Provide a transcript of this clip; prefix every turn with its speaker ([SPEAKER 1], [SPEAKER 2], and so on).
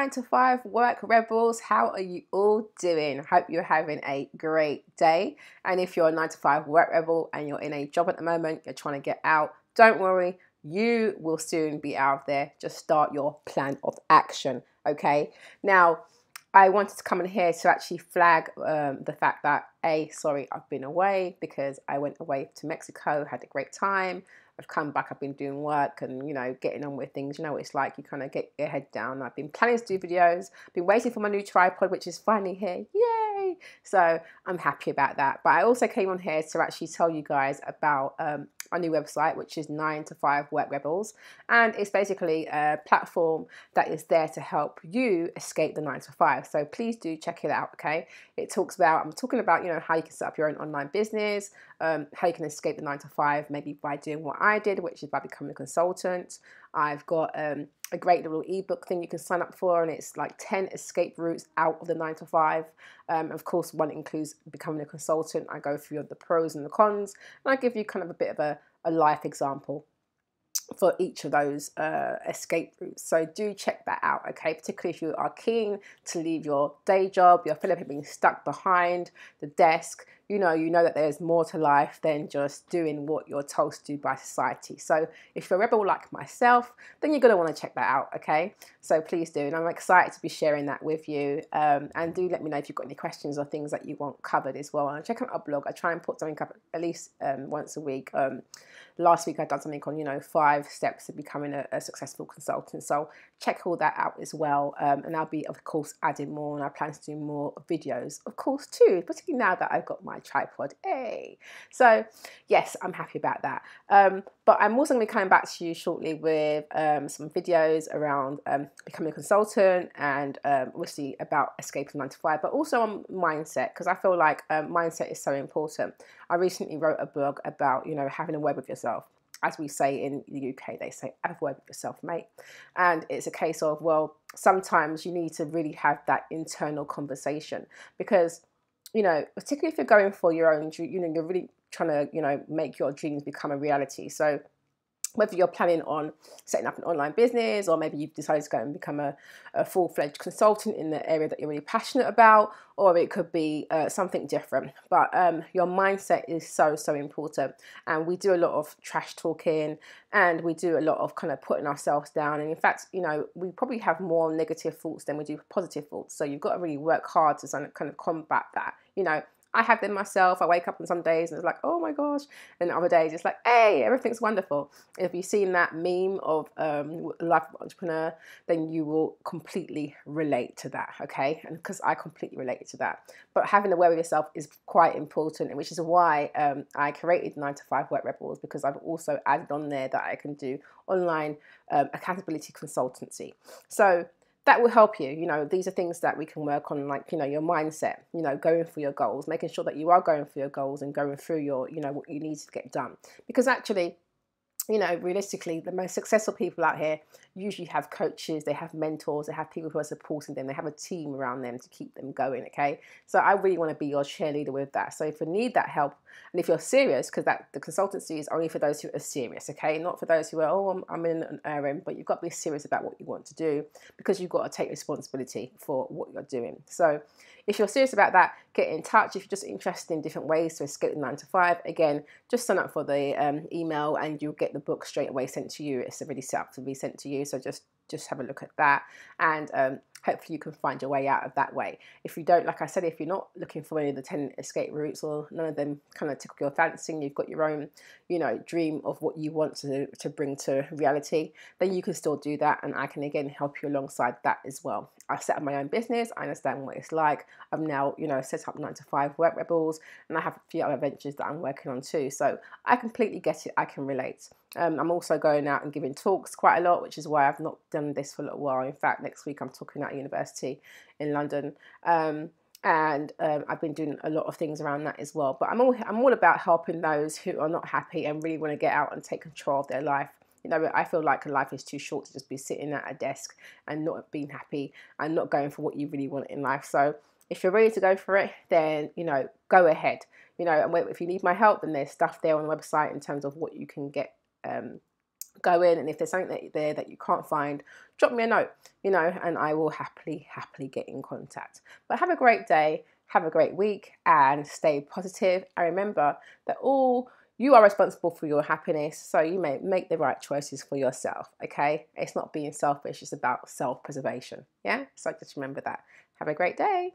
[SPEAKER 1] 9 to 5 work rebels, how are you all doing? Hope you're having a great day. And if you're a 9 to 5 work rebel and you're in a job at the moment, you're trying to get out, don't worry, you will soon be out of there. Just start your plan of action, okay? Now, I wanted to come in here to actually flag the fact that I've been away because I went away to Mexico, had a great time. I've come back, I've been doing work and, you know, getting on with things. You know what it's like, you kind of get your head down. I've been planning to do videos, been waiting for my new tripod, which is finally here. Yay! So I'm happy about that. But I also came on here to actually tell you guys about our new website, which is 9 to 5 Work Rebels. And it's basically a platform that is there to help you escape the 9 to 5. So please do check it out, okay? I'm talking about, you know, how you can set up your own online business, how you can escape the 9 to 5, maybe by doing what I did, which is by becoming a consultant. I've got a great little ebook thing you can sign up for, and it's like 10 escape routes out of the 9 to 5. Of course, one includes becoming a consultant. I go through the pros and the cons, and I give you kind of a bit of a life example for each of those escape routes. So do check that out, okay? Particularly if you are keen to leave your day job, you're feeling like being stuck behind the desk, you know that there's more to life than just doing what you're told to do by society. So if you're a rebel like myself, then you're going to want to check that out, okay? So please do, and I'm excited to be sharing that with you. And do let me know if you've got any questions or things that you want covered as well. And check out our blog. I try and put something up at least once a week. Last week I done something on, you know, 5 steps to becoming a successful consultant. So check all that out as well. And I'll be, of course, adding more, and I plan to do more videos, of course, too, particularly now that I've got my tripod. Hey, so yes, I'm happy about that. But I'm also going to be coming back to you shortly with some videos around becoming a consultant and obviously about escaping 9 to 5, but also on mindset, because I feel like mindset is so important. I recently wrote a blog about, you know, having a word with yourself. As we say in the UK, they say, have a word with yourself, mate. And it's a case of, well, sometimes you need to really have that internal conversation because, you know, particularly if you're going for your own, you know, you're really trying to, you know, make your dreams become a reality. So whether you're planning on setting up an online business, or maybe you've decided to go and become a full-fledged consultant in the area that you're really passionate about, or it could be something different. But your mindset is so important. And we do a lot of trash talking, and we do a lot of kind of putting ourselves down. And in fact, you know, we probably have more negative thoughts than we do positive thoughts. So you've got to really work hard to kind of combat that, you know. I have them myself. I wake up on some days and it's like, oh my gosh. And other days it's like, hey, everything's wonderful. If you've seen that meme of Life of Entrepreneur, then you will completely relate to that, okay? And because I completely related to that. But having a word with yourself is quite important, and which is why I created 9 to 5 Work Rebels, because I've also added on there that I can do online accountability consultancy. So that will help you. You know, these are things that we can work on, like, you know, your mindset, you know, going for your goals, making sure that you are going for your goals and going through your, you know, what you need to get done. Because actually, you know, realistically, the most successful people out here usually have coaches, they have mentors, they have people who are supporting them, they have a team around them to keep them going, okay? So I really want to be your cheerleader with that. So if you need that help, and if you're serious, because the consultancy is only for those who are serious, okay? Not for those who are, oh, I'm in an errand, but you've got to be serious about what you want to do, because you've got to take responsibility for what you're doing. So if you're serious about that, get in touch. If you're just interested in different ways to escape the 9 to 5, again, just sign up for the email and you'll get the book straight away sent to you. It's already set up to be sent to you, so just have a look at that, and hopefully you can find your way out of that way. If you don't, like I said, if you're not looking for any of the 10 escape routes, or none of them kind of tickle your fancy, and you've got your own, you know, dream of what you want to bring to reality, then you can still do that, and I can again help you alongside that as well. I've set up my own business. I understand what it's like. I've now, you know, set up 9 to 5 Work Rebels, and I have a few other ventures that I'm working on too. So I completely get it. I can relate. I'm also going out and giving talks quite a lot, which is why I've not done this for a little while. In fact, next week I'm talking at a university in London. And I've been doing a lot of things around that as well. But I'm all about helping those who are not happy and really want to get out and take control of their life. You know, I feel like life is too short to just be sitting at a desk and not being happy and not going for what you really want in life. So if you're ready to go for it, then, you know, go ahead. You know, and if you need my help, then there's stuff there on the website in terms of what you can get go in, and if there's something there that you can't find, drop me a note, you know, and I will happily get in contact. But have a great day, have a great week, and stay positive. And remember that you are responsible for your happiness, so you may make the right choices for yourself, okay? It's not being selfish, it's about self-preservation, yeah? So just remember that. Have a great day.